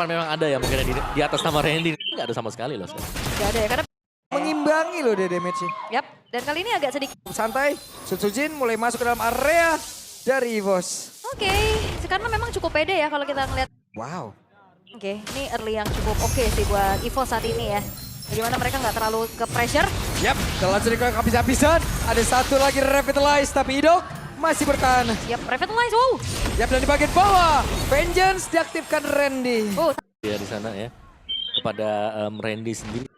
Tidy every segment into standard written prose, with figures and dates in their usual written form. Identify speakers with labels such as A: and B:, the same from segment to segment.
A: Memang ada ya mungkin di atas nama Randy. Nggak ada sama sekali loh.
B: Gak ada ya, karena
C: Mengimbangi loh dia damage-nya.
B: yap. Dan kali ini agak sedikit.
C: Santai, Sutsujin mulai masuk ke dalam area dari EVOS.
B: Oke, karena memang cukup pede ya kalau kita ngeliat.
C: Wow.
B: Oke, ini early yang cukup oke sih buat Evo saat ini ya. Bagaimana mereka nggak terlalu ke pressure.
C: Yap, telah sedikit habis-habisan. Ada satu lagi Revitalize, tapi Idok masih bertahan.
B: Yap, Revitalize, wow.
C: Yap, dan di bagian bawah, Vengeance diaktifkan Randy.
B: Oh,
A: Dia di sana ya. Kepada Randy sendiri.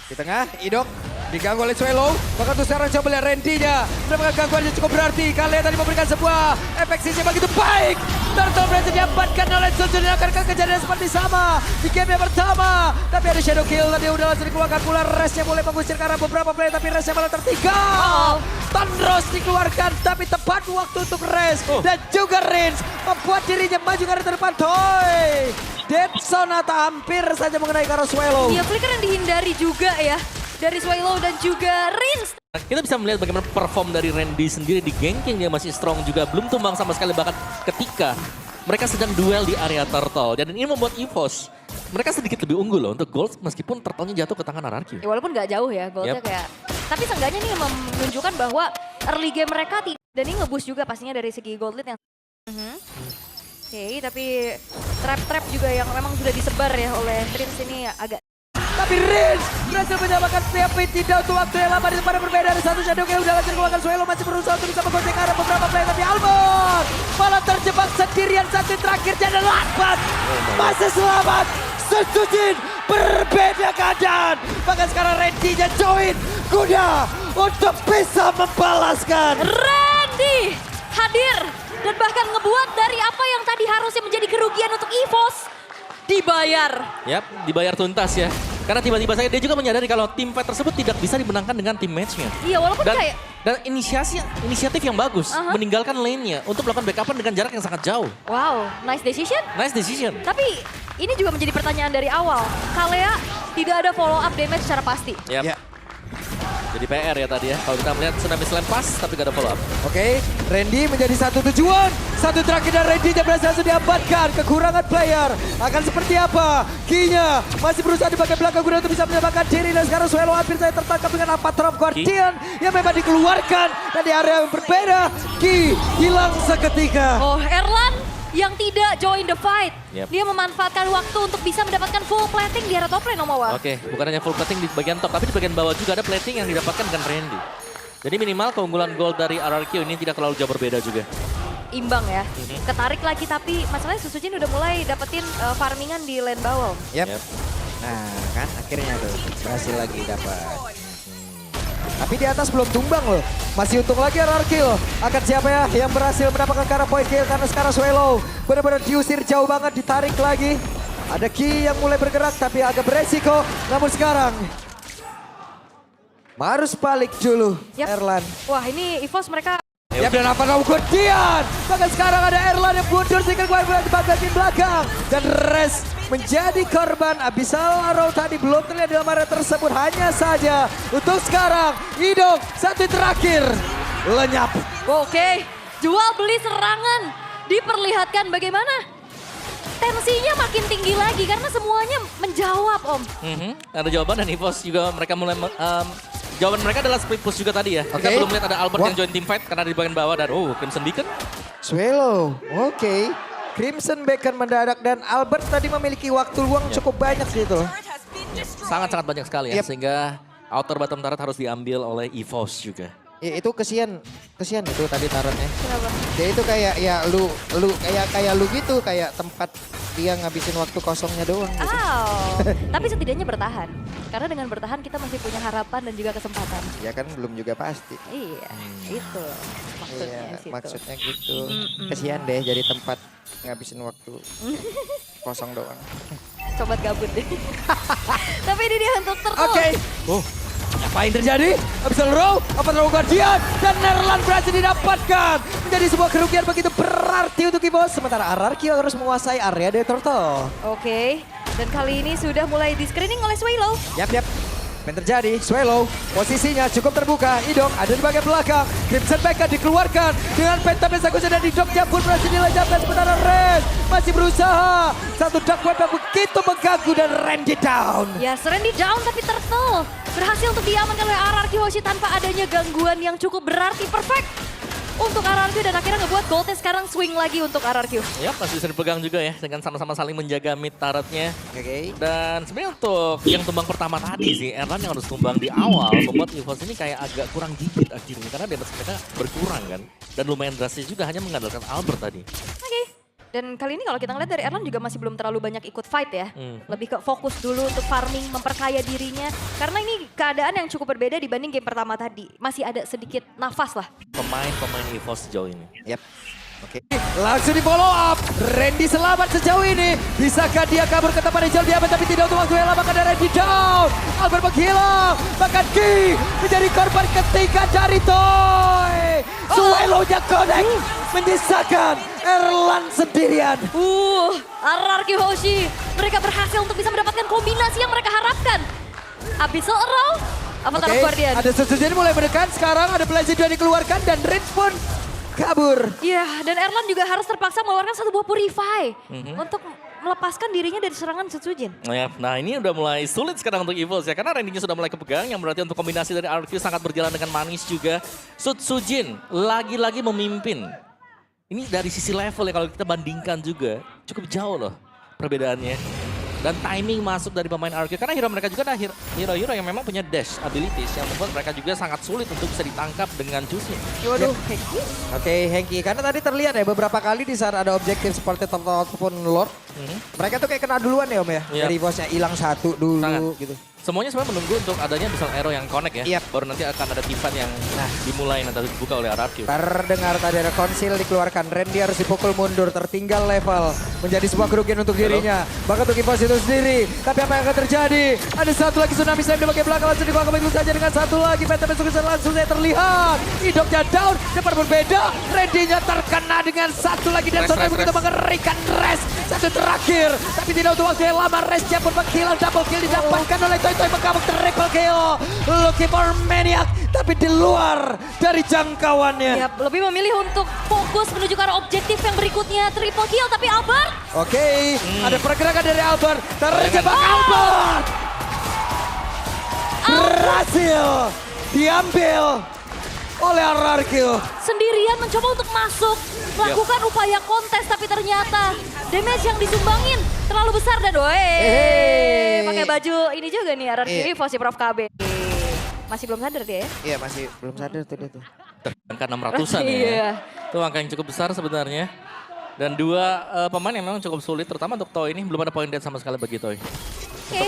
C: Di tengah, Idok diganggu oleh Swallow. Bahkan tuh sekarang coba lihat Randy-nya. Mendapatkan gangguan yang cukup berarti. Kalian tadi memberikan sebuah efek sisi yang begitu baik. Turtle berhasil diamankan oleh Sutsujin. Akankah kejadian seperti sama di game yang pertama. Tapi ada Shadow Kill. Tadi udah langsung dikeluarkan pula. Resnya mulai mengusir karena beberapa player. Tapi resnya malah tertinggal. Thundros dikeluarkan. Tapi tepat waktu untuk res. Dan juga Rins membuat dirinya maju ke depan. Toy. Dead Sonata hampir saja mengenai Karo Swallow.
B: iya flicker yang dihindari juga ya. Dari Swallow dan juga Rins.
A: Kita bisa melihat bagaimana perform dari Randy sendiri di ganking dia masih strong juga. Belum tumbang sama sekali bahkan ketika mereka sedang duel di area Turtle. Dan ini membuat EVOS mereka sedikit lebih unggul loh untuk gold meskipun Turtle-nya jatuh ke tangan Anarchy.
B: Ya, walaupun nggak jauh ya goldnya kayak. Tapi seenggaknya nih menunjukkan bahwa early game mereka dan ini nge-boost juga pastinya dari segi gold lead yang. Oke, tapi trap-trap juga yang memang sudah disebar ya oleh Rins ini agak.
C: Tapi Rins berhasil menyamakan PHP tidak untuk waktu yang lama di tempat yang berbeda. Ada satu Shadow yang udah lanjut keluarkan. Swallow masih berusaha untuk bisa menggocek arah beberapa play. Tapi Albert malah terjebak sendirian satu terakhir dan lambat. Masih selamat. Sutsujin berbeda keadaan. Bahkan sekarang Randy-nya join kuda untuk bisa membalaskan.
B: Randy hadir dan bahkan ngebuat dari apa yang tadi harusnya menjadi kerugian untuk EVOS dibayar.
A: Yap, dibayar tuntas ya. Karena tiba-tiba saja dia juga menyadari kalau tim fight tersebut tidak bisa dimenangkan dengan tim match-nya.
B: Iya, walaupun
A: Dan,
B: kayak
A: dan inisiatif yang bagus meninggalkan lane-nya untuk melakukan backupan dengan jarak yang sangat jauh.
B: wow, nice decision.
A: Nice decision.
B: Tapi ini juga menjadi pertanyaan dari awal. Kalea tidak ada follow up damage secara pasti.
A: Yap.
C: Ya.
A: Jadi PR ya tadi ya. Kalau kita melihat Tsunami Slam pas tapi gak ada follow up.
C: Oke, Randy menjadi satu tujuan. Satu terakhir dan Randy berhasil diamankan. Kekurangan player akan seperti apa? Kinya masih berusaha di bagian belakang guna untuk bisa menyelamatkan diri. Dan sekarang Swallow hampir saya tertangkap dengan Apatrop Guardian yang memang dikeluarkan. Dan di area yang berbeda, Ki hilang seketika.
B: Oh, Erlan yang tidak join the fight.
A: Yep.
B: Dia memanfaatkan waktu untuk bisa mendapatkan full plating di area top lane, Omawa.
A: Oke, bukan hanya full plating di bagian top, tapi di bagian bawah juga ada plating yang didapatkan dengan Randy. Jadi minimal keunggulan gold dari RRQ ini tidak terlalu jauh berbeda juga.
B: Imbang ya. Ketarik lagi tapi masalahnya Sutsujin udah mulai dapetin farmingan di lane bawah.
C: Yap.
A: Yep.
C: Nah kan akhirnya tuh berhasil lagi dapat. Tapi di atas belum tumbang loh. Masih untung lagi RRQ. Akan siapa ya yang berhasil mendapatkan karena point kill. Karena sekarang Swallow benar-benar diusir jauh banget. Ditarik lagi. Ada Ki yang mulai bergerak tapi agak beresiko. Namun sekarang harus balik dulu
B: Yap.
C: Erlan.
B: Wah, ini EVOS mereka
C: Ya dan apa kamu Guardian. Bahkan sekarang ada Erlan yang mundur sehingga gue di bagian belakang. Dan Res menjadi korban. Abyssal Arrow tadi belum terlihat dalam area tersebut. Hanya saja untuk sekarang Idok satu terakhir lenyap.
B: Oke, jual beli serangan diperlihatkan bagaimana tensinya makin tinggi lagi karena semuanya menjawab, Om.
A: Ada jawaban dan EVOS juga mereka mulai jawaban mereka adalah split push juga tadi ya. Kita
C: Oke.
A: belum lihat ada Albert yang join team fight karena di bagian bawah dan Crimson Beacon.
C: Swallow, oke. Crimson Beacon mendadak dan Albert tadi memiliki waktu luang cukup banyak gitu.
A: Sangat-sangat banyak sekali ya
C: Yep.
A: sehingga outer bottom turret harus diambil oleh EVOS juga.
C: Ya, itu kesian itu tadi tarotnya.
B: Kenapa?
C: Dia itu kayak ya lu kayak lu gitu, kayak tempat dia ngabisin waktu kosongnya doang gitu.
B: Tapi setidaknya bertahan. Karena dengan bertahan kita masih punya harapan dan juga kesempatan.
C: Ya kan belum juga pasti.
B: Iya, itu maksudnya
C: Iya,
B: situ.
C: maksudnya gitu. Kesian deh jadi tempat ngabisin waktu kosong doang.
B: Sobat gabut deh. Tapi ini dia untuk Turtle.
C: Oke. Apa yang terjadi? Abyssal Row, Apatrop Guardian, dan Erlan berhasil didapatkan. Menjadi sebuah kerugian begitu berarti untuk EVOS. Sementara RRQ harus menguasai area dari Turtle.
B: Oke, dan kali ini sudah mulai di screening oleh Swallow.
C: Yap. Yang terjadi, Swallow posisinya cukup terbuka. Idok ada di bagian belakang. Crimson Becca dikeluarkan dengan Phantom Execution dan Idoknya pun berhasil dilejapkan. Sementara Res masih berusaha. Satu dark web yang begitu mengganggu dan Randy down.
B: Ya, Randy down tapi Turtle berhasil untuk diamankan oleh RRQ Hoshi tanpa adanya gangguan yang cukup berarti. Perfect untuk RRQ dan akhirnya ngebuat goldnya sekarang swing lagi untuk RRQ.
A: Ya, masih bisa dipegang juga ya dengan sama-sama saling menjaga mid turretnya.
C: Oke.
A: Dan sebenarnya untuk yang tumbang pertama tadi sih, Erlan yang harus tumbang di awal membuat EVOS ini kayak agak kurang gigit akhirnya karena damage mereka berkurang kan. Dan lumayan drastis juga hanya mengandalkan Albert tadi.
B: Oke. Dan kali ini kalau kita ngeliat dari Erlan juga masih belum terlalu banyak ikut fight ya. Lebih ke fokus dulu untuk farming, memperkaya dirinya. Karena ini keadaan yang cukup berbeda dibanding game pertama tadi. Masih ada sedikit nafas lah.
A: Pemain EVOS sejauh ini.
C: Yap. Oke. Langsung di follow up. Randy selamat sejauh ini. Bisakah dia kabur ke tempat hijau dia tapi tidak untuk waktu yang lama karena Randy down. Albert menghilang. Bahkan Ki menjadi korban ketiga dari Toy. Swallow-nya connect. Menyisakan Erlan sendirian.
B: RRQ Hoshi. Mereka berhasil untuk bisa mendapatkan kombinasi yang mereka harapkan. Abyssal Arrow. Avatar of Guardian.
C: Ada sesuatu mulai mendekat. Sekarang ada Blazing 2 dikeluarkan dan Rich pun kabur.
B: Iya, dan Erlan juga harus terpaksa mengeluarkan satu buah Purify untuk melepaskan dirinya dari serangan Setsujin.
A: Nah ini udah mulai sulit sekarang untuk EVOS ya karena Randy-nya sudah mulai kepegang yang berarti untuk kombinasi dari RQ sangat berjalan dengan manis juga. Setsujin lagi-lagi memimpin. Ini dari sisi level ya kalau kita bandingkan juga cukup jauh loh perbedaannya. Dan timing masuk dari pemain RQ karena hero mereka juga ada hero-hero yang memang punya dash abilities yang membuat mereka juga sangat sulit untuk bisa ditangkap dengan Jusin.
B: Waduh,
C: Oke, Hengki. Karena tadi terlihat ya beberapa kali di saat ada objektif seperti Turtle ataupun Lord. Mereka tuh kayak kena duluan ya Om ya.
A: Iya.
C: Dari bosnya hilang satu dulu
A: Sangat.
C: gitu.
A: Semuanya sebenarnya menunggu untuk adanya misal arrow yang connect ya.
C: Yap.
A: Baru nanti akan ada tipan yang dimulai nanti dibuka oleh RRQ.
C: Terdengar tadi ada konsil dikeluarkan. Randy harus dipukul mundur. Tertinggal level. Menjadi sebuah kerugian untuk dirinya. Bahkan untuk EVOS itu sendiri. Tapi apa yang akan terjadi? Ada satu lagi tsunami slam di bagian belakang. Langsung dikeluarkan begitu saja dengan satu lagi. Phantom Execution langsung saya terlihat. Idoknya down. Cepat berbeda. Randy-nya terkena dengan satu lagi. Dan tsunami begitu mengerikan. Rest. Satu terakhir. Tapi tidak untuk waktu yang lama. Restnya pun menghilang. Double kill didapatkan oleh Toy Toy Mengkabuk triple kill. Looking for Maniac. Tapi di luar dari jangkauannya.
B: ya, lebih memilih untuk fokus menuju ke arah objektif yang berikutnya. Triple kill, tapi Albert.
C: Oke, ada pergerakan dari Albert. Terjebak Albert. Berhasil diambil oleh RRQ.
B: Sendirian mencoba untuk masuk. Melakukan upaya kontes, tapi ternyata damage yang disumbangin terlalu besar. Dan pakai baju ini juga nih RRQ EVOS si Prof KB. Masih belum sadar dia ya?
C: Iya, masih belum sadar tuh dia tuh.
A: Angka 600-an ya.
B: Iya.
A: Itu angka yang cukup besar sebenarnya. Dan dua pemain yang memang cukup sulit, terutama untuk Toy ini belum ada point dead sama sekali bagi Toy.
B: Oke.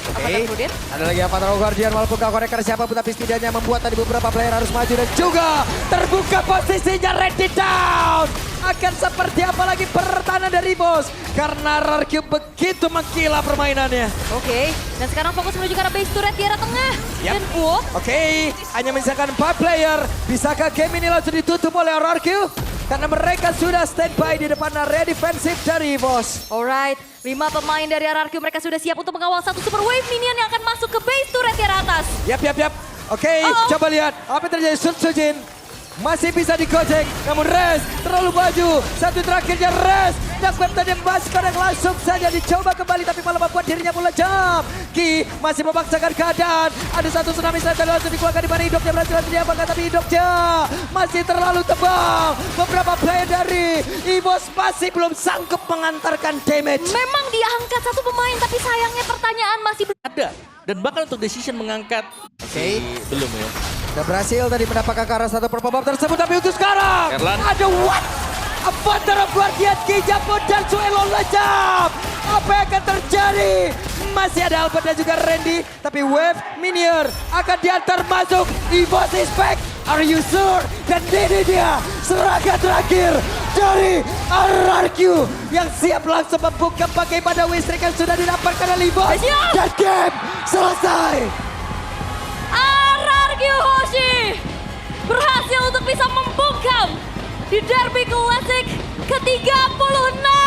C: Oke, ada lagi Avatar of Guardian walaupun gak koneker siapapun tapi setidaknya membuat tadi beberapa player harus maju dan juga terbuka posisinya Randy down. Akan seperti apa lagi pertahanan dari bos karena RRQ begitu menggila permainannya.
B: Oke, dan sekarang fokus menuju ke arah base turret di arah tengah.
C: Yap.
B: Dan
C: Oke, hanya menyisakan 4 player. Bisakah game ini langsung ditutup oleh RRQ? Karena mereka sudah standby di depan area defensif dari EVOS.
B: alright, 5 pemain dari RRQ mereka sudah siap untuk mengawal satu super wave minion yang akan masuk ke base turret di arah atas.
C: Yap. Oke, coba lihat apa yang terjadi. Sujin masih bisa digojek, namun Res terlalu maju. Satu terakhirnya Res. Darkweb tadi yang langsung saja dicoba kembali tapi malah membuat dirinya pun lejam. Ki masih memaksakan keadaan. Ada satu tsunami saja langsung dikeluarkan di mana hidupnya berhasil diapakan tapi hidupnya masih terlalu tebal. Beberapa player dari EVOS masih belum sanggup mengantarkan damage.
B: Memang diangkat satu pemain tapi sayangnya pertanyaan masih
A: Ada. Dan bahkan untuk decision mengangkat. Belum ya.
C: Sudah berhasil tadi mendapatkan ke arah satu perform tersebut tapi untuk sekarang
A: Erlan.
C: ada what? Avatar of Guardian Kijapon dan Swallow lejam. Apa yang akan terjadi? Masih ada Albert dan juga Randy. Tapi wave minion akan diantar masuk. EVOS is back. Are you sure? Dan ini dia serangan terakhir dari RRQ yang siap langsung membuka bagaimana listrik yang sudah didapatkan oleh EVOS. Dan game selesai.
B: RRQ Hoshi berhasil untuk bisa membungkam di Derby Classic ke-36.